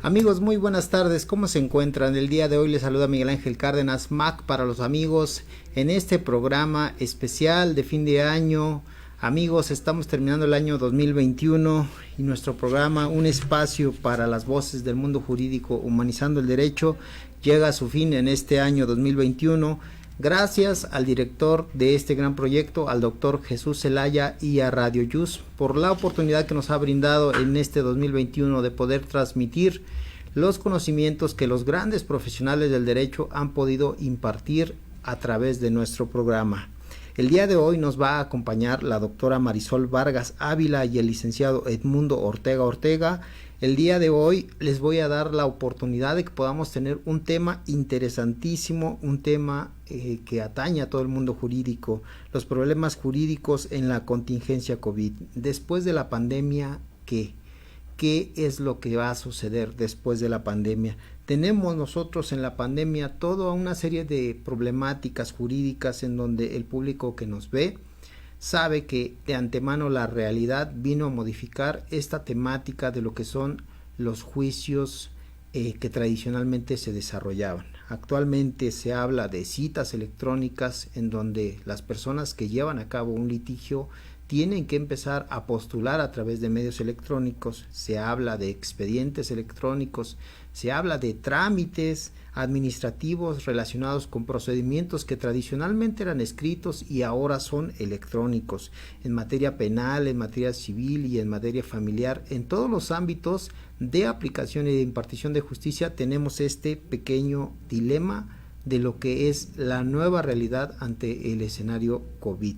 Amigos, muy buenas tardes, ¿cómo se encuentran? El día de hoy les saluda Miguel Ángel Cárdenas, Mac para los amigos, en este programa especial de fin de año. Amigos, estamos terminando el año 2021 y nuestro programa, un espacio para las voces del mundo jurídico humanizando el derecho, llega a su fin en este año 2021. Gracias al director de este gran proyecto, al doctor Jesús Zelaya, y a Radio Yus por la oportunidad que nos ha brindado en este 2021 de poder transmitir los conocimientos que los grandes profesionales del derecho han podido impartir a través de nuestro programa. El día de hoy nos va a acompañar la doctora Marisol Vargas Ávila y el licenciado Edmundo Ortega Ortega. El día de hoy les voy a dar la oportunidad de que podamos tener un tema interesantísimo, un tema que atañe a todo el mundo jurídico, los problemas jurídicos en la contingencia COVID. Después de la pandemia, ¿qué es lo que va a suceder después de la pandemia? Tenemos nosotros en la pandemia toda una serie de problemáticas jurídicas en donde el público que nos ve sabe que de antemano la realidad vino a modificar esta temática de lo que son los juicios que tradicionalmente se desarrollaban. Actualmente se habla de citas electrónicas en donde las personas que llevan a cabo un litigio tienen que empezar a postular a través de medios electrónicos. Se habla de expedientes electrónicos, se habla de trámites administrativos relacionados con procedimientos que tradicionalmente eran escritos y ahora son electrónicos, en materia penal, en materia civil y en materia familiar. En todos los ámbitos de aplicación y de impartición de justicia tenemos este pequeño dilema de lo que es la nueva realidad ante el escenario COVID.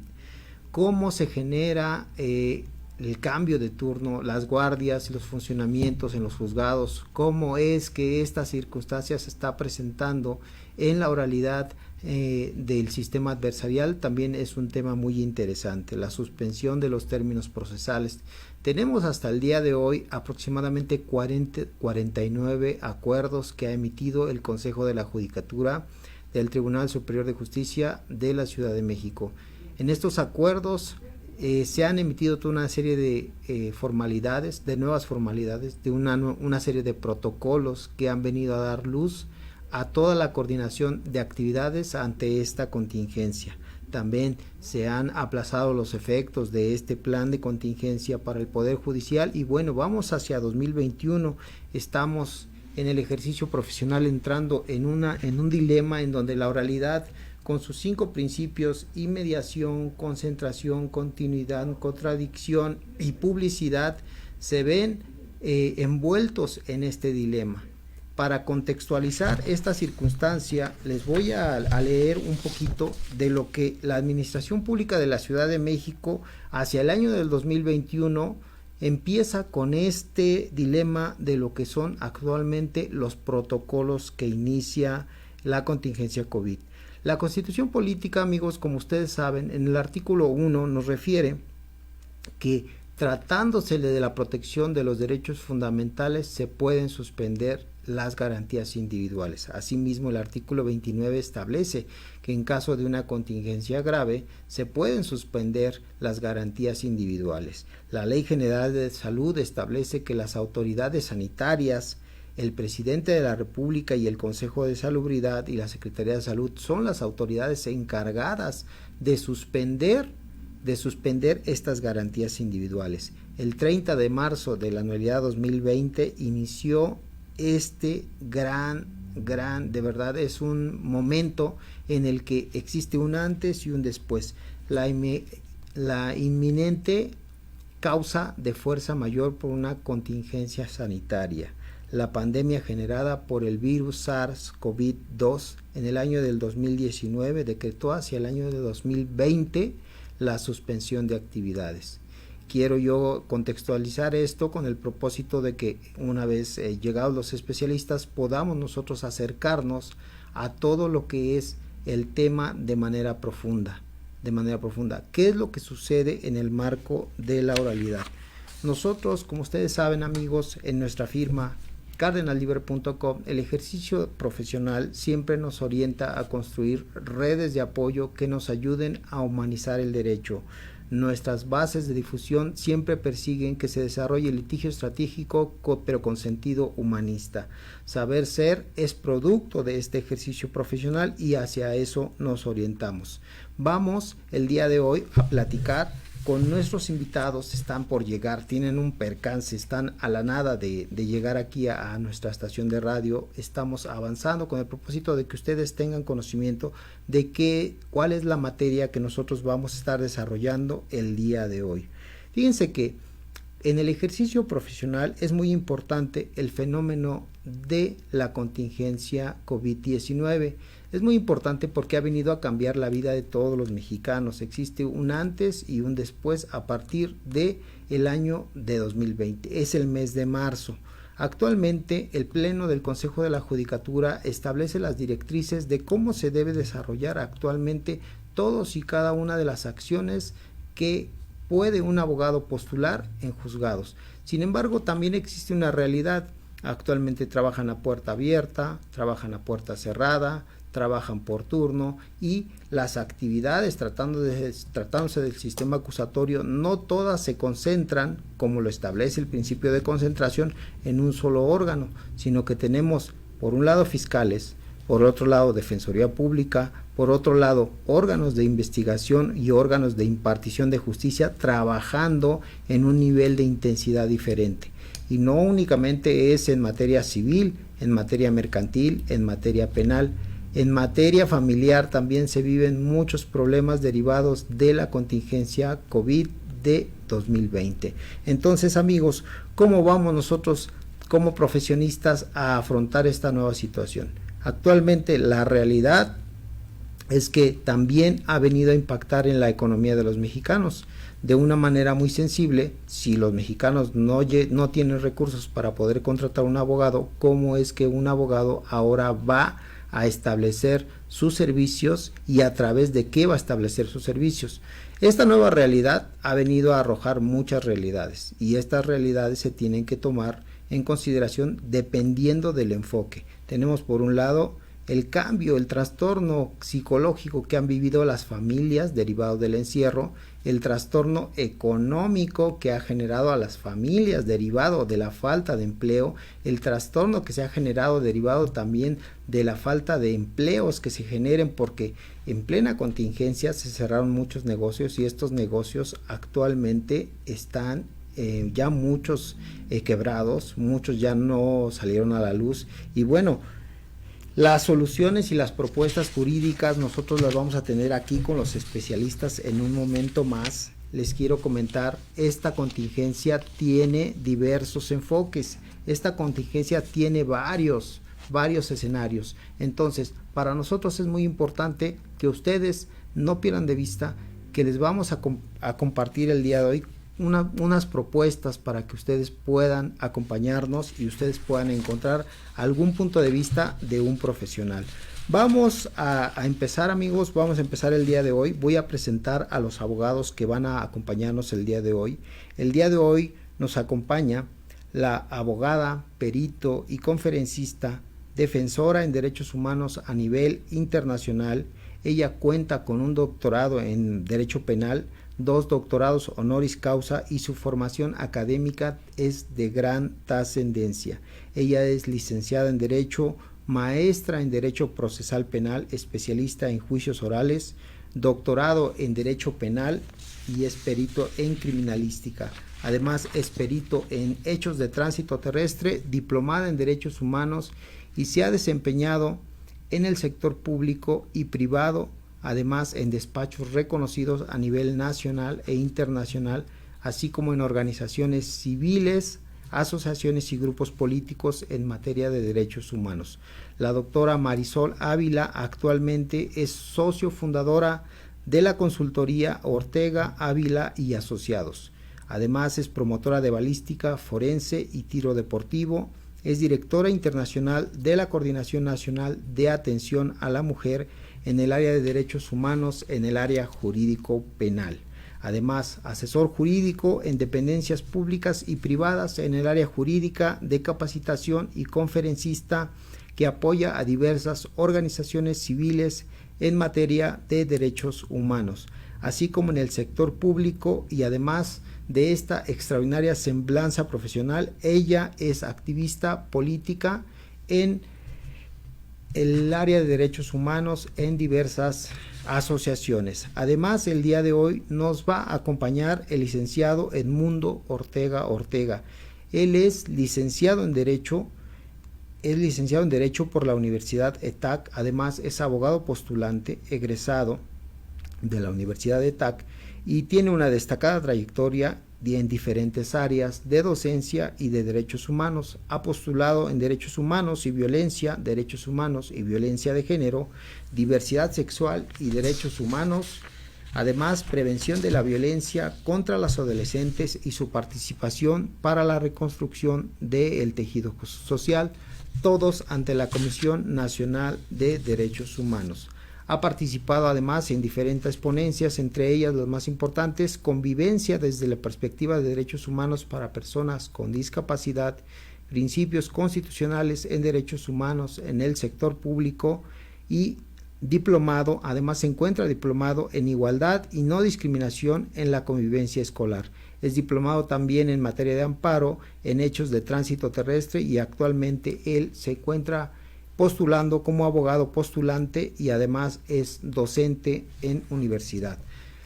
Cómo se genera el cambio de turno, las guardias y los funcionamientos en los juzgados, cómo es que esta circunstancia se está presentando en la oralidad del sistema adversarial, también es un tema muy interesante. La suspensión de los términos procesales. Tenemos hasta el día de hoy aproximadamente 49 acuerdos que ha emitido el Consejo de la Judicatura del Tribunal Superior de Justicia de la Ciudad de México. En estos acuerdos se han emitido toda una serie de formalidades, de nuevas formalidades, de una serie de protocolos que han venido a dar luz a toda la coordinación de actividades ante esta contingencia. También se han aplazado los efectos de este plan de contingencia para el Poder Judicial y bueno, vamos hacia 2021, estamos en el ejercicio profesional entrando en un dilema en donde la oralidad con sus 5 principios, inmediación, concentración, continuidad, contradicción y publicidad, se ven envueltos en este dilema. Para contextualizar esta circunstancia, les voy a leer un poquito de lo que la Administración Pública de la Ciudad de México hacia el año del 2021 empieza con este dilema de lo que son actualmente los protocolos que inicia la contingencia COVID. La Constitución Política, amigos, como ustedes saben, en el artículo 1 nos refiere que tratándosele de la protección de los derechos fundamentales se pueden suspender las garantías individuales. Asimismo, el artículo 29 establece que en caso de una contingencia grave se pueden suspender las garantías individuales. La Ley General de Salud establece que las autoridades sanitarias, el presidente de la República y el Consejo de Salubridad y la Secretaría de Salud son las autoridades encargadas de suspender estas garantías individuales. El 30 de marzo de la anualidad 2020 inició este de verdad es un momento en el que existe un antes y un después. La inminente causa de fuerza mayor por una contingencia sanitaria. La pandemia generada por el virus SARS-CoV-2 en el año del 2019 decretó hacia el año de 2020 la suspensión de actividades. Quiero yo contextualizar esto con el propósito de que una vez llegados los especialistas podamos nosotros acercarnos a todo lo que es el tema de manera profunda. ¿Qué es lo que sucede en el marco de la oralidad? Nosotros, como ustedes saben, amigos, en nuestra firma cardenallibre.com, el ejercicio profesional siempre nos orienta a construir redes de apoyo que nos ayuden a humanizar el derecho. Nuestras bases de difusión siempre persiguen que se desarrolle el litigio estratégico, pero con sentido humanista. Saber ser es producto de este ejercicio profesional y hacia eso nos orientamos. Vamos el día de hoy a platicar con nuestros invitados. Están por llegar, tienen un percance, están a la nada de llegar aquí a nuestra estación de radio. Estamos avanzando con el propósito de que ustedes tengan conocimiento de cuál es la materia que nosotros vamos a estar desarrollando el día de hoy. Fíjense que en el ejercicio profesional es muy importante el fenómeno de la contingencia COVID-19. Es muy importante porque ha venido a cambiar la vida de todos los mexicanos. Existe un antes y un después a partir de el año de 2020. Es el mes de marzo. Actualmente, el Pleno del Consejo de la Judicatura establece las directrices de cómo se debe desarrollar actualmente todos y cada una de las acciones que puede un abogado postular en juzgados. Sin embargo, también existe una realidad. Actualmente trabajan a puerta abierta, trabajan a puerta cerrada, trabajan por turno y las actividades tratándose del sistema acusatorio no todas se concentran, como lo establece el principio de concentración, en un solo órgano, sino que tenemos por un lado fiscales, por otro lado Defensoría Pública, por otro lado órganos de investigación y órganos de impartición de justicia trabajando en un nivel de intensidad diferente. Y no únicamente es en materia civil, en materia mercantil, en materia penal. En materia familiar también se viven muchos problemas derivados de la contingencia COVID de 2020. Entonces, amigos, ¿cómo vamos nosotros como profesionistas a afrontar esta nueva situación? Actualmente la realidad es que también ha venido a impactar en la economía de los mexicanos de una manera muy sensible. Si los mexicanos no tienen recursos para poder contratar un abogado, ¿cómo es que un abogado ahora va a establecer sus servicios y a través de qué va a establecer sus servicios? Esta nueva realidad ha venido a arrojar muchas realidades y estas realidades se tienen que tomar en consideración dependiendo del enfoque. Tenemos por un lado el cambio, el trastorno psicológico que han vivido las familias derivado del encierro, el trastorno económico que ha generado a las familias derivado de la falta de empleo, el trastorno que se ha generado derivado también de la falta de empleos que se generen, porque en plena contingencia se cerraron muchos negocios y estos negocios actualmente están ya muchos quebrados, muchos ya no salieron a la luz. Y bueno, las soluciones y las propuestas jurídicas nosotros las vamos a tener aquí con los especialistas en un momento más. Les quiero comentar, esta contingencia tiene diversos enfoques, esta contingencia tiene varios escenarios. Entonces, para nosotros es muy importante que ustedes no pierdan de vista que les vamos a compartir el día de hoy unas propuestas para que ustedes puedan acompañarnos y ustedes puedan encontrar algún punto de vista de un profesional. Vamos a empezar, amigos, vamos a empezar el día de hoy. Voy a presentar a los abogados que van a acompañarnos el día de hoy. El día de hoy nos acompaña la abogada, perito y conferencista, defensora en derechos humanos a nivel internacional. Ella cuenta con un doctorado en Derecho Penal, 2 doctorados honoris causa y su formación académica es de gran trascendencia. Ella es licenciada en Derecho, maestra en Derecho Procesal Penal, especialista en juicios orales, doctorado en Derecho Penal y es perito en Criminalística. Además es perito en Hechos de Tránsito Terrestre, diplomada en Derechos Humanos y se ha desempeñado en el sector público y privado, además en despachos reconocidos a nivel nacional e internacional, así como en organizaciones civiles, asociaciones y grupos políticos en materia de derechos humanos. La doctora Marisol Ávila actualmente es socio fundadora de la consultoría Ortega, Ávila y Asociados. Además es promotora de balística forense y tiro deportivo. Es directora internacional de la Coordinación Nacional de Atención a la Mujer en el área de derechos humanos en el área jurídico penal. Además, asesor jurídico en dependencias públicas y privadas en el área jurídica de capacitación y conferencista que apoya a diversas organizaciones civiles en materia de derechos humanos, así como en el sector público. Y además de esta extraordinaria semblanza profesional, ella es activista política en el área de derechos humanos en diversas asociaciones. Además, el día de hoy nos va a acompañar el licenciado Edmundo Ortega Ortega. Él es licenciado en Derecho por la Universidad ETAC. Además, es abogado postulante egresado de la Universidad ETAC y tiene una destacada trayectoria en diferentes áreas de docencia y de derechos humanos. Ha postulado en derechos humanos y violencia, derechos humanos y violencia de género, diversidad sexual y derechos humanos. Además, prevención de la violencia contra los adolescentes y su participación para la reconstrucción del tejido social, todos ante la Comisión Nacional de Derechos Humanos. Ha participado además en diferentes ponencias, entre ellas las más importantes: convivencia desde la perspectiva de derechos humanos para personas con discapacidad, principios constitucionales en derechos humanos en el sector público, y diplomado. Además se encuentra diplomado en igualdad y no discriminación en la convivencia escolar. Es diplomado también en materia de amparo en hechos de tránsito terrestre y actualmente él se encuentra postulando como abogado postulante y además es docente en universidad.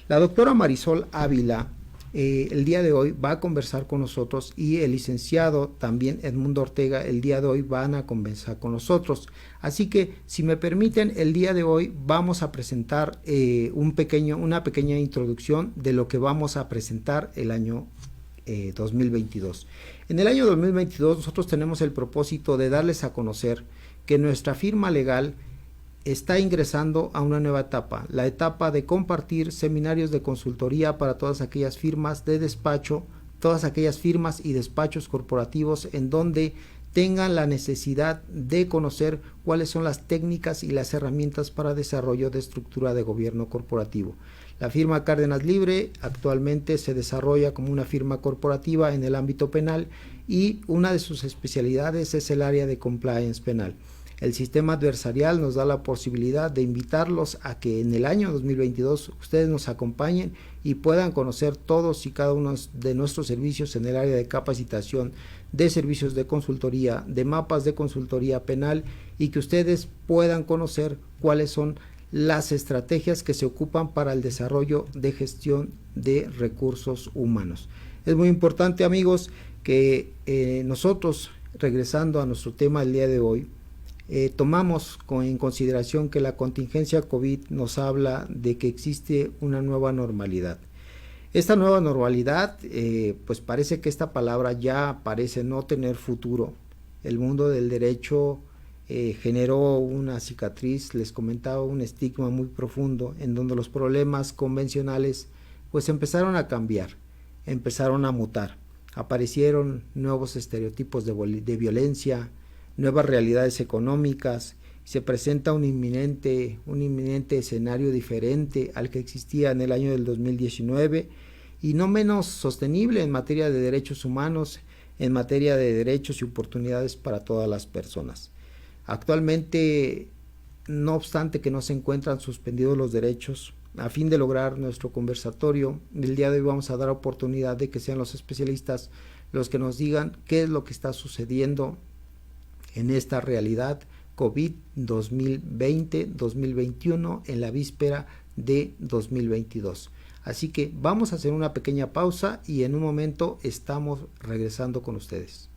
La doctora Marisol Ávila el día de hoy va a conversar con nosotros, y el licenciado también Edmundo Ortega el día de hoy van a conversar con nosotros. Así que, si me permiten, el día de hoy vamos a presentar una pequeña introducción de lo que vamos a presentar el año 2022. En el año 2022 nosotros tenemos el propósito de darles a conocer que nuestra firma legal está ingresando a una nueva etapa, la etapa de compartir seminarios de consultoría para todas aquellas firmas de despacho, todas aquellas firmas y despachos corporativos en donde tengan la necesidad de conocer cuáles son las técnicas y las herramientas para desarrollo de estructura de gobierno corporativo. La firma Cárdenas Libre actualmente se desarrolla como una firma corporativa en el ámbito penal y una de sus especialidades es el área de compliance penal. El sistema adversarial nos da la posibilidad de invitarlos a que en el año 2022 ustedes nos acompañen y puedan conocer todos y cada uno de nuestros servicios en el área de capacitación, de servicios de consultoría, de mapas de consultoría penal, y que ustedes puedan conocer cuáles son las estrategias que se ocupan para el desarrollo de gestión de recursos humanos. Es muy importante, amigos, que nosotros, regresando a nuestro tema del día de hoy, tomamos en consideración que la contingencia COVID nos habla de que existe una nueva normalidad. Esta nueva normalidad, pues parece que esta palabra ya parece no tener futuro. El mundo del derecho generó una cicatriz, les comentaba, un estigma muy profundo, en donde los problemas convencionales pues empezaron a cambiar, empezaron a mutar. Aparecieron nuevos estereotipos de violencia, nuevas realidades económicas. Se presenta un inminente escenario diferente al que existía en el año del 2019 y no menos sostenible en materia de derechos humanos, en materia de derechos y oportunidades para todas las personas. Actualmente, no obstante que no se encuentran suspendidos los derechos, a fin de lograr nuestro conversatorio, el día de hoy vamos a dar oportunidad de que sean los especialistas los que nos digan qué es lo que está sucediendo en esta realidad COVID 2020-2021 en la víspera de 2022. Así que vamos a hacer una pequeña pausa y en un momento estamos regresando con ustedes.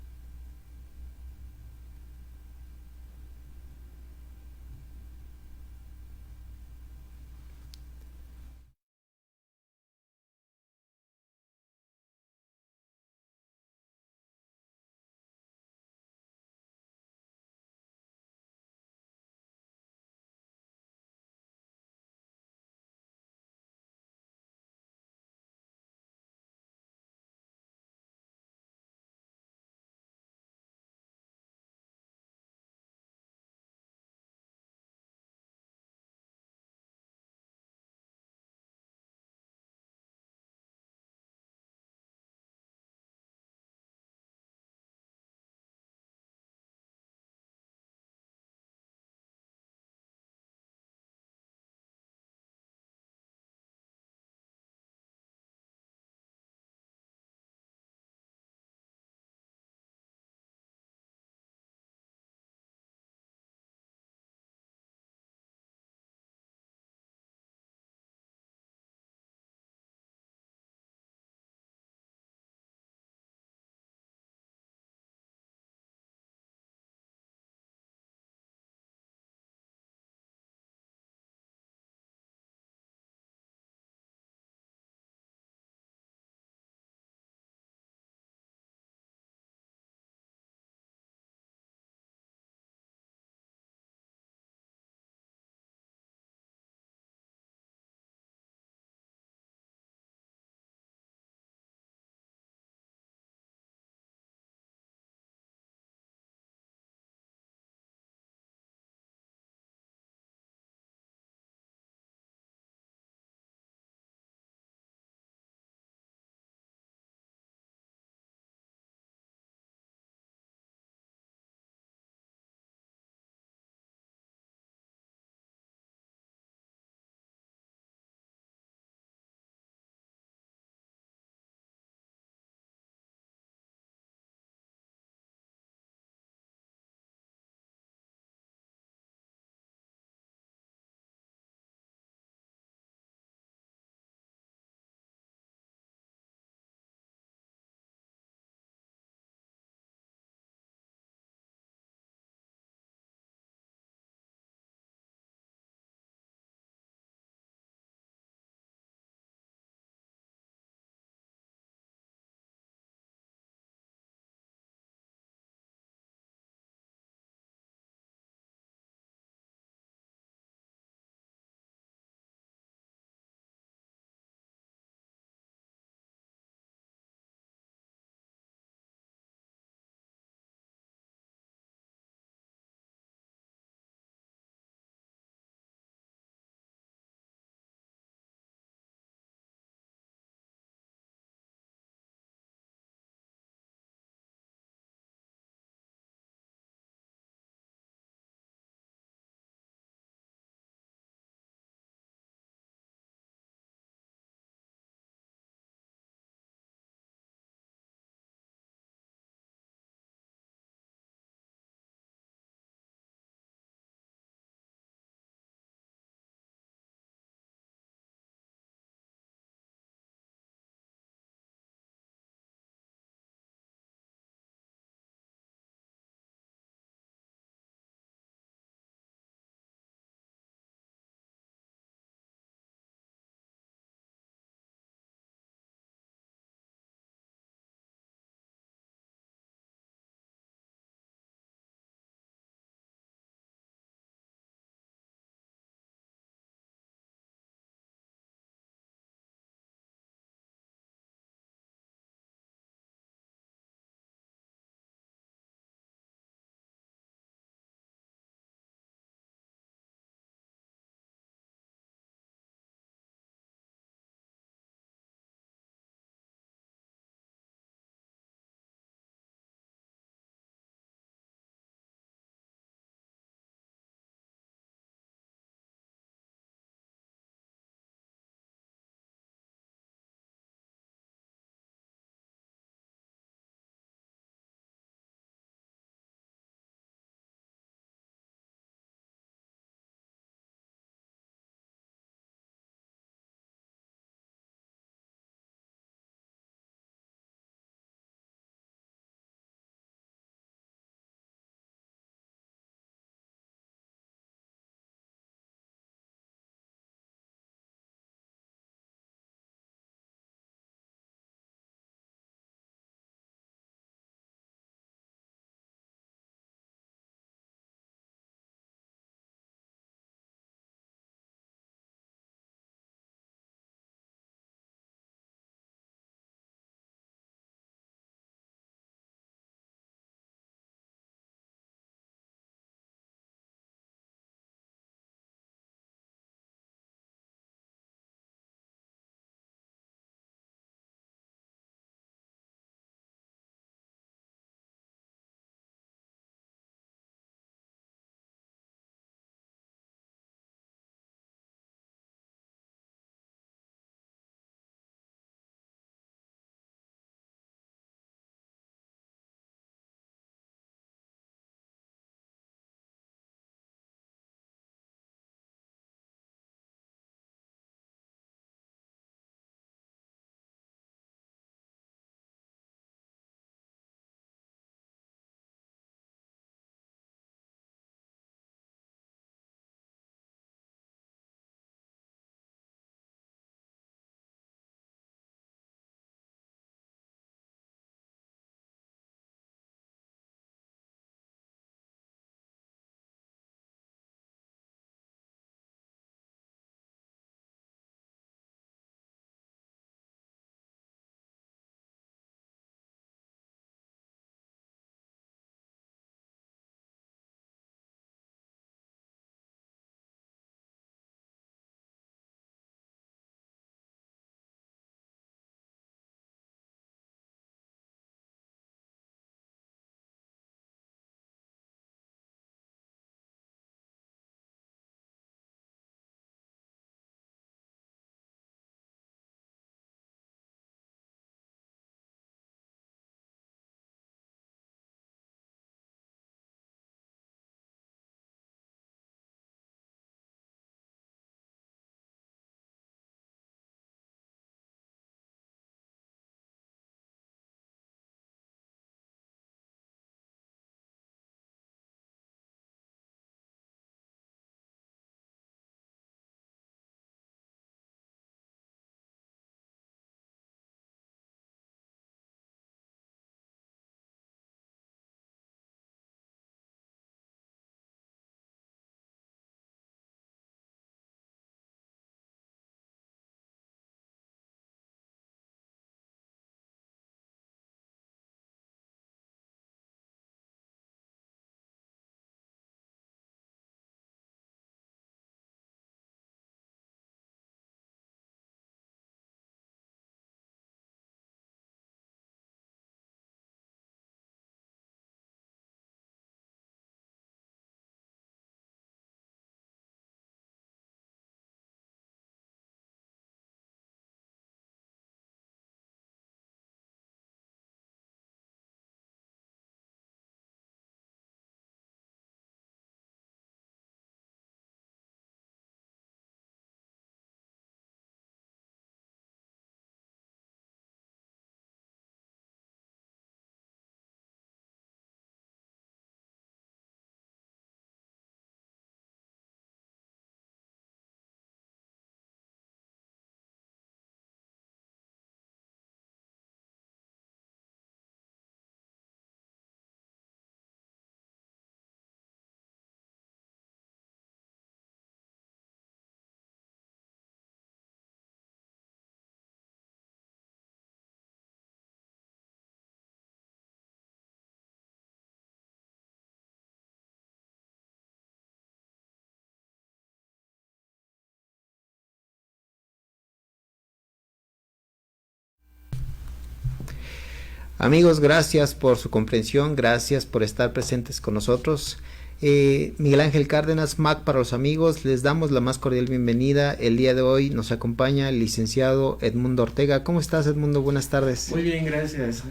Amigos, gracias por su comprensión, gracias por estar presentes con nosotros. Miguel Ángel Cárdenas, Mac para los amigos, les damos la más cordial bienvenida. El día de hoy nos acompaña el licenciado Edmundo Ortega. ¿Cómo estás, Edmundo? Buenas tardes. Muy bien, gracias,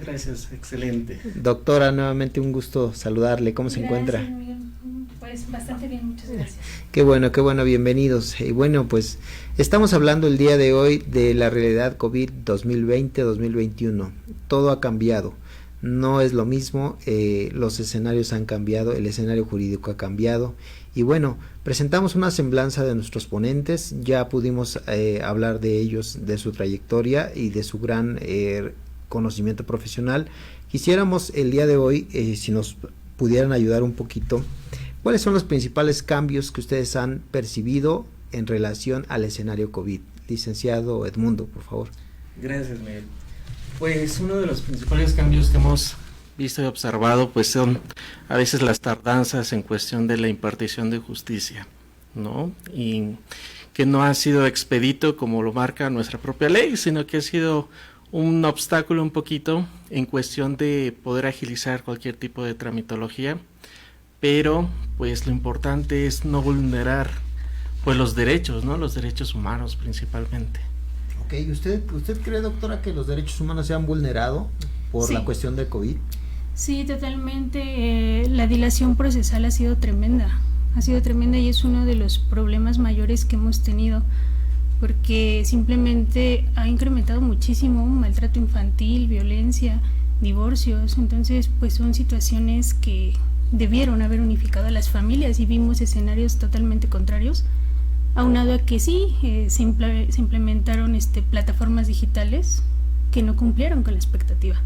excelente. Doctora, nuevamente un gusto saludarle. ¿Cómo se encuentra? Miguel. Pues bastante bien, muchas gracias. Qué bueno, bienvenidos. Y bueno, pues estamos hablando el día de hoy de la realidad COVID 2020-2021. Todo ha cambiado. No es lo mismo, los escenarios han cambiado, el escenario jurídico ha cambiado y bueno, presentamos una semblanza de nuestros ponentes, ya pudimos hablar de ellos, de su trayectoria y de su gran conocimiento profesional. Quisiéramos el día de hoy, si nos pudieran ayudar un poquito, ¿cuáles son los principales cambios que ustedes han percibido en relación al escenario COVID? Licenciado Edmundo, por favor. Gracias, Miguel. Pues uno de los principales cambios que hemos visto y observado pues son a veces las tardanzas en cuestión de la impartición de justicia, ¿no? Y que no ha sido expedito como lo marca nuestra propia ley, sino que ha sido un obstáculo un poquito en cuestión de poder agilizar cualquier tipo de tramitología, pero pues lo importante es no vulnerar pues los derechos, ¿no? Los derechos humanos principalmente. Ok, ¿usted cree, doctora, que los derechos humanos se han vulnerado por la cuestión del COVID? Sí, totalmente. La dilación procesal ha sido tremenda y es uno de los problemas mayores que hemos tenido, porque simplemente ha incrementado muchísimo maltrato infantil, violencia, divorcios. Entonces, pues son situaciones que debieron haber unificado a las familias y vimos escenarios totalmente contrarios. Aunado a que sí, se implementaron plataformas digitales que no cumplieron con la expectativa.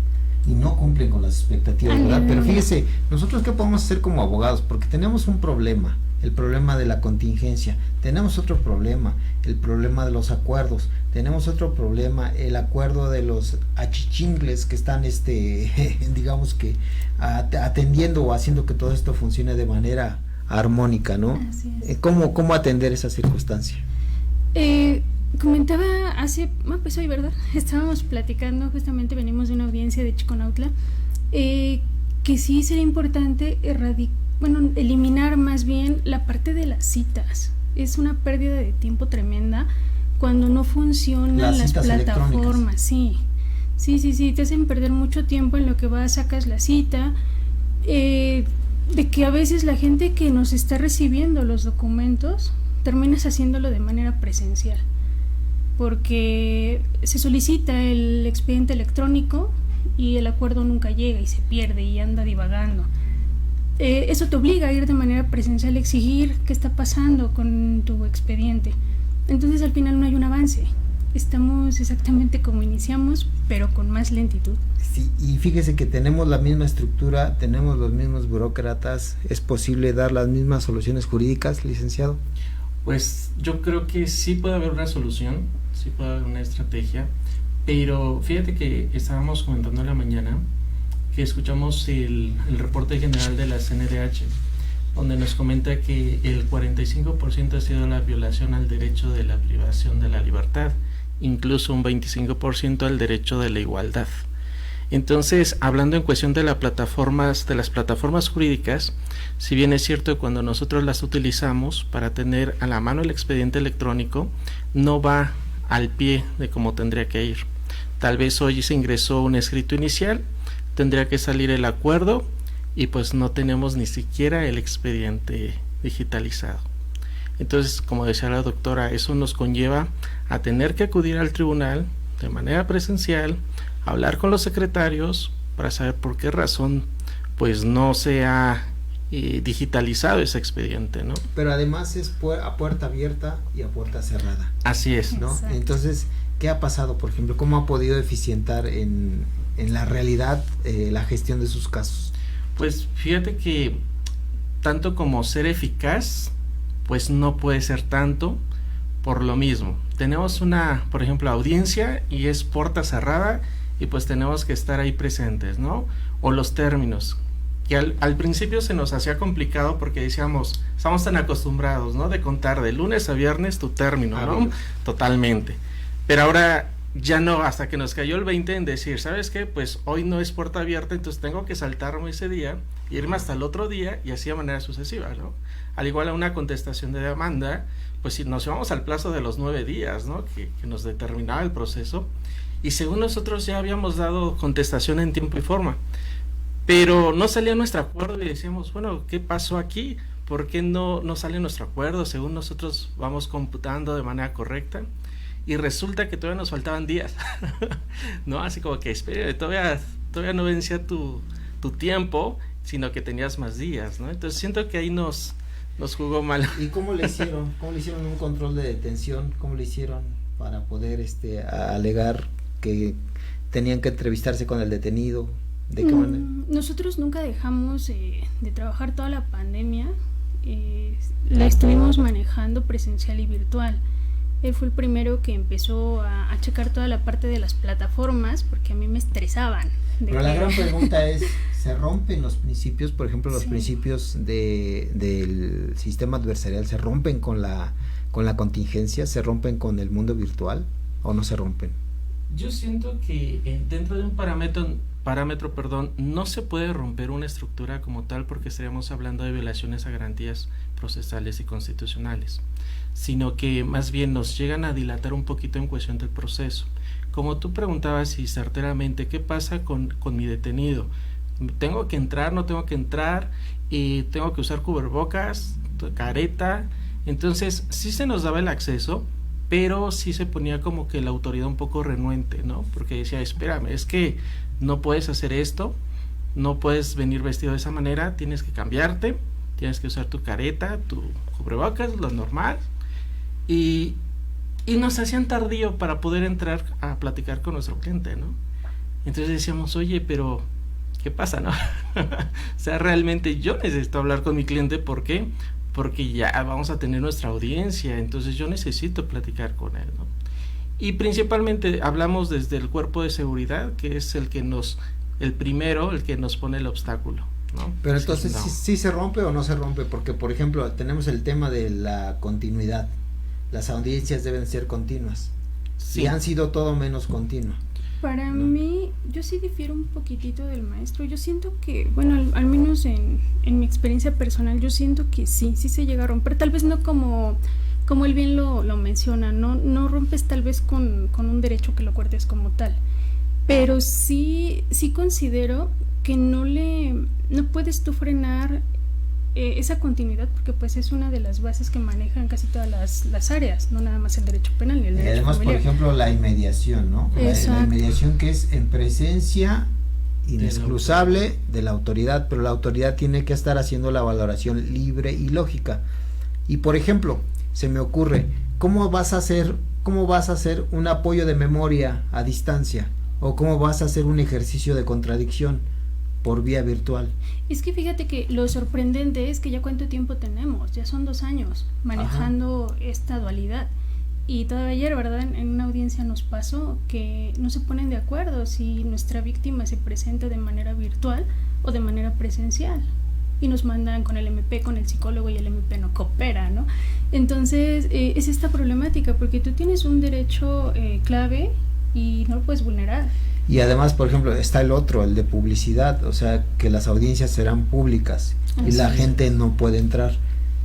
Y no cumplen con las expectativas, ¿verdad? Pero fíjese, nosotros qué podemos hacer como abogados, porque tenemos un problema, el problema de la contingencia, tenemos otro problema, el problema de los acuerdos, tenemos otro problema, el acuerdo de los achichingles que están, digamos que atendiendo o haciendo que todo esto funcione de manera armónica, ¿no? Así es. ¿Cómo atender esa circunstancia? Comentaba pues hoy, ¿verdad? Estábamos platicando, justamente venimos de una audiencia de Chiconautla, que sí sería importante eliminar más bien la parte de las citas. Es una pérdida de tiempo tremenda cuando no funcionan las plataformas. Sí, te hacen perder mucho tiempo en lo que sacas la cita, de que a veces la gente que nos está recibiendo los documentos terminas haciéndolo de manera presencial, porque se solicita el expediente electrónico y el acuerdo nunca llega y se pierde y anda divagando. Eso te obliga a ir de manera presencial a exigir qué está pasando con tu expediente. Entonces al final no hay un avance. Estamos exactamente como iniciamos, pero con más lentitud. Sí, y fíjese que tenemos la misma estructura, tenemos los mismos burócratas. ¿Es posible dar las mismas soluciones jurídicas, licenciado? Pues yo creo que sí puede haber una solución, sí puede haber una estrategia, pero fíjate que estábamos comentando en la mañana que escuchamos el reporte general de la CNDH, donde nos comenta que el 45% ha sido la violación al derecho de la privación de la libertad, incluso un 25% al derecho de la igualdad. Entonces, hablando en cuestión de las plataformas jurídicas, si bien es cierto que cuando nosotros las utilizamos para tener a la mano el expediente electrónico, no va al pie de cómo tendría que ir. Tal vez hoy se ingresó un escrito inicial, tendría que salir el acuerdo y pues no tenemos ni siquiera el expediente digitalizado. Entonces, como decía la doctora, eso nos conlleva a tener que acudir al tribunal de manera presencial, hablar con los secretarios para saber por qué razón pues no se ha digitalizado ese expediente, ¿no? Pero además es a puerta abierta y a puerta cerrada. Así es, ¿no? Exacto. Entonces, ¿qué ha pasado, por ejemplo? ¿Cómo ha podido eficientar en la realidad la gestión de sus casos? Pues fíjate que tanto como ser eficaz, pues no puede ser tanto por lo mismo. Tenemos una, por ejemplo, audiencia y es puerta cerrada y pues tenemos que estar ahí presentes, ¿no? O los términos, que al principio se nos hacía complicado porque decíamos, estamos tan acostumbrados, ¿no? De contar de lunes a viernes tu término, ¿no? Totalmente. Pero ahora ya no, hasta que nos cayó el 20 en decir, ¿sabes qué? Pues hoy no es puerta abierta, entonces tengo que saltarme ese día, irme hasta el otro día y así de manera sucesiva, ¿no? Al igual a una contestación de demanda, pues si nos íbamos al plazo de los 9 días, ¿no? Que nos determinaba el proceso, y según nosotros ya habíamos dado contestación en tiempo y forma, pero no salía nuestro acuerdo y decíamos, bueno, ¿qué pasó aquí? ¿Por qué no sale nuestro acuerdo? Según nosotros vamos computando de manera correcta, y resulta que todavía nos faltaban días, ¿no? Así como que, espere, todavía no vencía tu tiempo, sino que tenías más días, ¿no? Entonces siento que ahí nos jugó mal. ¿Y cómo le hicieron? ¿Cómo le hicieron un control de detención? ¿Cómo le hicieron para poder alegar que tenían que entrevistarse con el detenido? ¿De qué manera? Nosotros nunca dejamos de trabajar toda la pandemia, la estuvimos manejando presencial y virtual. Él fue el primero que empezó a checar toda la parte de las plataformas, porque a mí me estresaban. Pero la gran pregunta es, ¿se rompen los principios? Por ejemplo, los principios del sistema adversarial, ¿se rompen con la contingencia? ¿Se rompen con el mundo virtual o no se rompen? Yo siento que dentro de un parámetro, no se puede romper una estructura como tal, porque estaríamos hablando de violaciones a garantías procesales y constitucionales, sino que más bien nos llegan a dilatar un poquito en cuestión del proceso. Como tú preguntabas y certeramente, ¿qué pasa con mi detenido? ¿Tengo que entrar, no tengo que entrar? Y tengo que usar cubrebocas, careta. Entonces sí se nos daba el acceso, pero sí se ponía como que la autoridad un poco renuente, ¿no? Porque decía, espérame, es que no puedes hacer esto, no puedes venir vestido de esa manera, tienes que cambiarte, tienes que usar tu careta, tu cubrebocas, lo normal, y nos hacían tardío para poder entrar a platicar con nuestro cliente, ¿no? Entonces decíamos, oye, pero ¿qué pasa, no? O sea, realmente yo necesito hablar con mi cliente, ¿por qué? Porque ya vamos a tener nuestra audiencia, entonces yo necesito platicar con él, ¿no? Y principalmente hablamos desde el cuerpo de seguridad, que es el que nos pone el obstáculo, ¿no? Pero entonces, ¿sí se rompe o no se rompe? Porque, por ejemplo, tenemos el tema de la continuidad. Las audiencias deben ser continuas. Sí. Y han sido todo menos continuas. Para mí, yo sí difiero un poquitito del maestro. Yo siento que, bueno, al menos en mi experiencia personal, yo siento que sí se llega a romper. Tal vez no como él bien lo menciona, no rompes tal vez con un derecho que lo cortes como tal. Pero sí considero que no puedes tú frenar esa continuidad, porque pues es una de las bases que manejan casi todas las áreas, no nada más el derecho penal ni el derecho además familiar. Por ejemplo, la inmediación, ¿no? La inmediación, que es en presencia inexcusable de la autoridad, pero la autoridad tiene que estar haciendo la valoración libre y lógica. Y por ejemplo, se me ocurre, ¿cómo vas a hacer un apoyo de memoria a distancia? ¿O cómo vas a hacer un ejercicio de contradicción por vía virtual? Es que fíjate que lo sorprendente es que ya cuánto tiempo tenemos, ya son 2 años manejando esta dualidad, y todavía ayer, ¿verdad? En una audiencia nos pasó que no se ponen de acuerdo si nuestra víctima se presenta de manera virtual o de manera presencial, y nos mandan con el MP, con el psicólogo, y el MP no coopera, ¿no? Entonces es esta problemática, porque tú tienes un derecho clave y no lo puedes vulnerar. Y además, por ejemplo, está el de publicidad, o sea, que las audiencias serán públicas y la gente no puede entrar.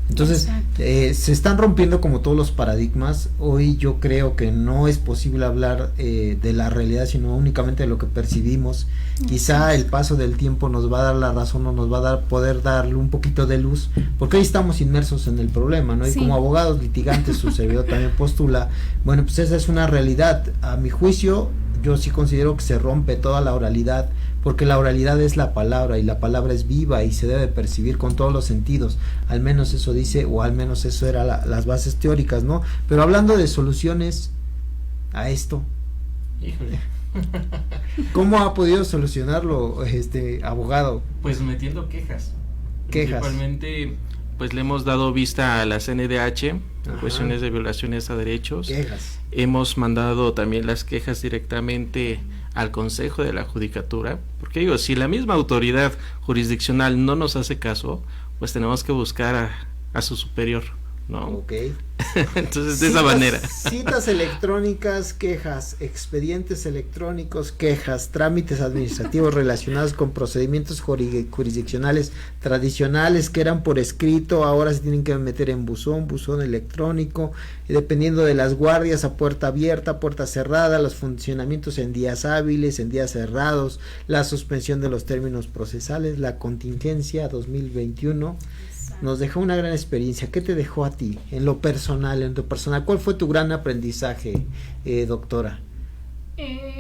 Entonces, se están rompiendo como todos los paradigmas. Hoy yo creo que no es posible hablar de la realidad, sino únicamente de lo que percibimos. Quizá el paso del tiempo nos va a dar la razón, o nos va a poder darle un poquito de luz, porque hoy estamos inmersos en el problema, ¿no? Y como abogados litigantes, su servidor también postula, bueno, pues esa es una realidad. A mi juicio, yo sí considero que se rompe toda la oralidad, porque la oralidad es la palabra, y la palabra es viva y se debe percibir con todos los sentidos. Al menos eso dice, o al menos eso era las bases teóricas, ¿no? Pero hablando de soluciones a esto, híjole, ¿cómo ha podido solucionarlo abogado? Pues metiendo quejas. Principalmente, pues le hemos dado vista a la CNDH en cuestiones de violaciones a derechos. Quejas. Hemos mandado también las quejas directamente al Consejo de la Judicatura, porque digo, si la misma autoridad jurisdiccional no nos hace caso, pues tenemos que buscar a su superior, ¿no? Ok. Entonces, de esa manera. Citas electrónicas, quejas, expedientes electrónicos, quejas, trámites administrativos relacionados con procedimientos jurisdiccionales tradicionales que eran por escrito, ahora se tienen que meter en buzón electrónico, y dependiendo de las guardias, a puerta abierta, puerta cerrada, los funcionamientos en días hábiles, en días cerrados, la suspensión de los términos procesales, la contingencia 2021. Nos dejó una gran experiencia. ¿Qué te dejó a ti en lo personal, ¿Cuál fue tu gran aprendizaje, doctora?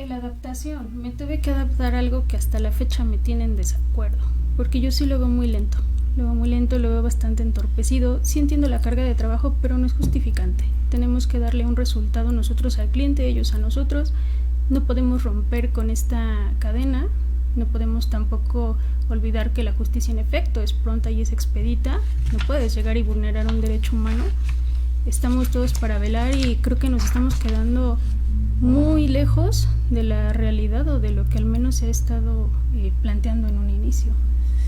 La adaptación. Me tuve que adaptar a algo que hasta la fecha me tiene en desacuerdo, porque yo sí lo veo muy lento. Lo veo bastante entorpecido. Sí entiendo la carga de trabajo, pero no es justificante. Tenemos que darle un resultado nosotros al cliente, ellos a nosotros. No podemos romper con esta cadena. No podemos tampoco olvidar que la justicia en efecto es pronta y es expedita. No puedes llegar y vulnerar un derecho humano. Estamos todos para velar y creo que nos estamos quedando muy lejos de la realidad o de lo que al menos se ha estado planteando en un inicio.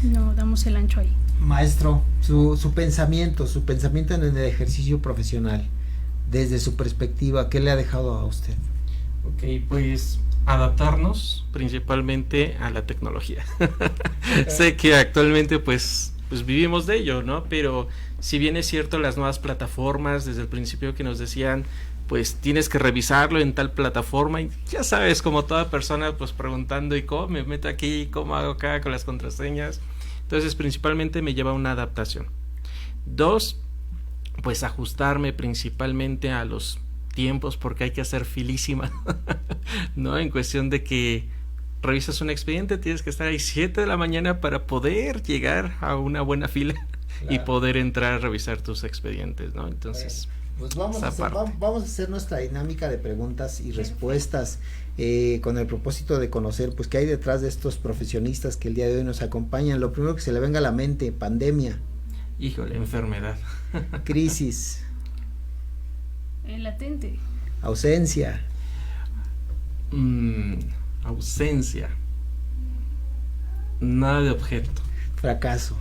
No damos el ancho ahí. Maestro, su pensamiento en el ejercicio profesional, desde su perspectiva, ¿qué le ha dejado a usted? Ok, pues adaptarnos principalmente a la tecnología. Sé que actualmente pues vivimos de ello, ¿no? Pero si bien es cierto, las nuevas plataformas, desde el principio que nos decían, pues tienes que revisarlo en tal plataforma, y ya sabes, como toda persona, pues preguntando, ¿y cómo me meto aquí? ¿Cómo hago acá con las contraseñas? Entonces, principalmente me lleva a una adaptación. 2, pues ajustarme principalmente a los tiempos, porque hay que hacer filísima, ¿no? En cuestión de que revisas un expediente, tienes que estar ahí 7 de la mañana para poder llegar a una buena fila, claro, y poder entrar a revisar tus expedientes, ¿no? Entonces, pues vamos a hacer nuestra dinámica de preguntas y respuestas, con el propósito de conocer pues qué hay detrás de estos profesionistas que el día de hoy nos acompañan. Lo primero que se le venga a la mente: pandemia. Híjole, enfermedad. Crisis. Latente. Ausencia. Ausencia. Nada de objeto. Fracaso.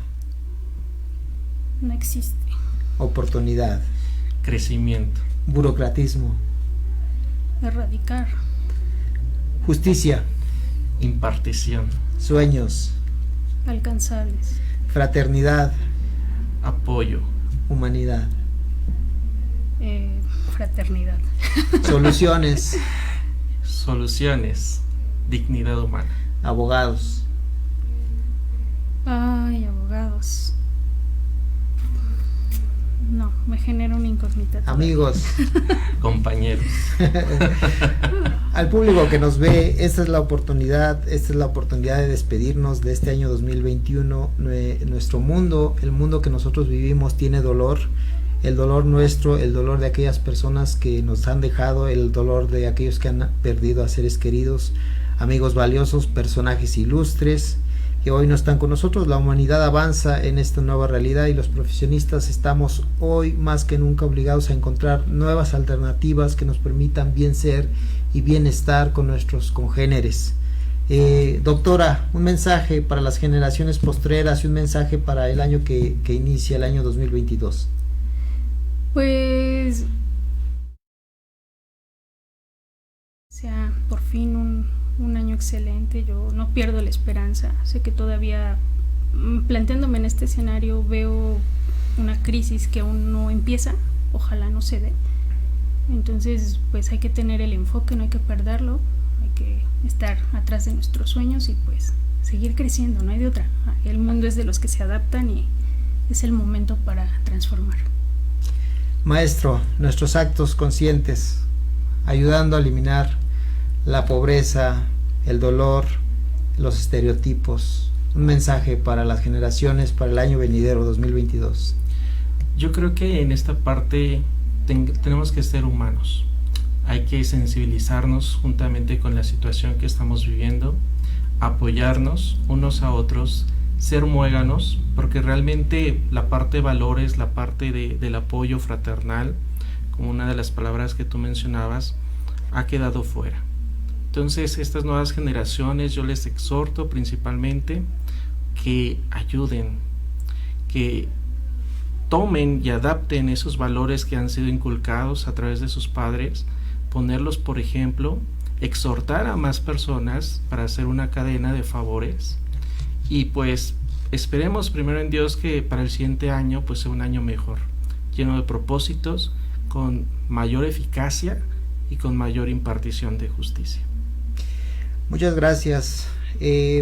No existe. Oportunidad. Crecimiento. Burocratismo. Erradicar. Justicia. Impartición. Sueños. Alcanzables. Fraternidad. Apoyo. Humanidad. Fraternidad. Soluciones. Soluciones. Dignidad humana. Abogados. Ay, abogados. No, me genera una incógnita. Amigos. Compañeros. Al público que nos ve, esta es la oportunidad de despedirnos de este año 2021. Nuestro mundo, el mundo que nosotros vivimos, tiene dolor. El dolor nuestro, el dolor de aquellas personas que nos han dejado, el dolor de aquellos que han perdido a seres queridos, amigos valiosos, personajes ilustres que hoy no están con nosotros. La humanidad avanza en esta nueva realidad y los profesionistas estamos hoy más que nunca obligados a encontrar nuevas alternativas que nos permitan bien ser y bienestar con nuestros congéneres. Doctora, un mensaje para las generaciones postreras y un mensaje para el año que inicia, el año 2022. Pues sea por fin un año excelente. Yo no pierdo la esperanza. Sé que todavía, planteándome en este escenario, veo una crisis que aún no empieza. Ojalá no se dé. Entonces pues hay que tener el enfoque, no hay que perderlo, hay que estar atrás de nuestros sueños y pues seguir creciendo, no hay de otra. El mundo es de los que se adaptan y es el momento para transformar. Maestro, nuestros actos conscientes, ayudando a eliminar la pobreza, el dolor, los estereotipos. Un mensaje para las generaciones, para el año venidero 2022. Yo creo que en esta parte tenemos que ser humanos. Hay que sensibilizarnos juntamente con la situación que estamos viviendo, apoyarnos unos a otros, ser muéganos, porque realmente la parte de valores, la parte del apoyo fraternal, como una de las palabras que tú mencionabas, ha quedado fuera. Entonces, estas nuevas generaciones, yo les exhorto principalmente que ayuden, que tomen y adapten esos valores que han sido inculcados a través de sus padres, ponerlos por ejemplo, exhortar a más personas para hacer una cadena de favores, y pues esperemos primero en Dios que para el siguiente año pues sea un año mejor, lleno de propósitos, con mayor eficacia y con mayor impartición de justicia. Muchas gracias.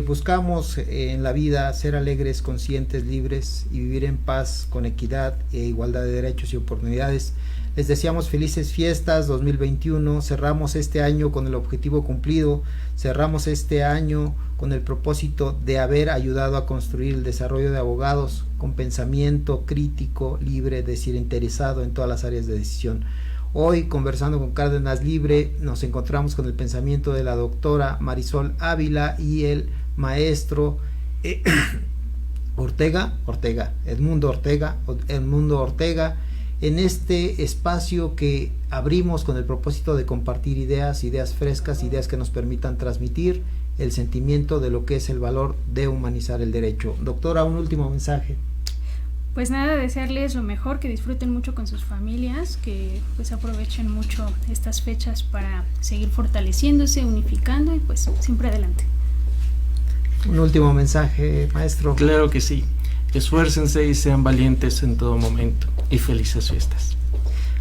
Buscamos en la vida ser alegres, conscientes, libres y vivir en paz, con equidad e igualdad de derechos y oportunidades. Les deseamos felices fiestas 2021. Cerramos este año con el objetivo cumplido. Cerramos este año con el propósito de haber ayudado a construir el desarrollo de abogados con pensamiento crítico, libre, desinteresado en todas las áreas de decisión. Hoy, conversando con Cárdenas Libre, nos encontramos con el pensamiento de la doctora Marisol Ávila y el maestro Edmundo Ortega, en este espacio que abrimos con el propósito de compartir ideas frescas, ideas que nos permitan transmitir el sentimiento de lo que es el valor de humanizar el derecho. Doctora, un último mensaje. Pues nada, desearles lo mejor, que disfruten mucho con sus familias, que pues aprovechen mucho estas fechas para seguir fortaleciéndose, unificando y pues siempre adelante. Un último mensaje, maestro. Claro que sí. Esfuércense y sean valientes en todo momento. Y felices fiestas.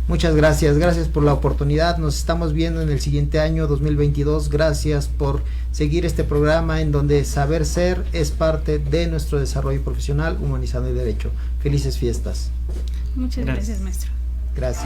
Muchas gracias, gracias por la oportunidad. Nos estamos viendo en el siguiente año 2022. Gracias por seguir este programa en donde saber ser es parte de nuestro desarrollo profesional, humanizando el derecho. Felices fiestas. Muchas gracias, maestro. Gracias.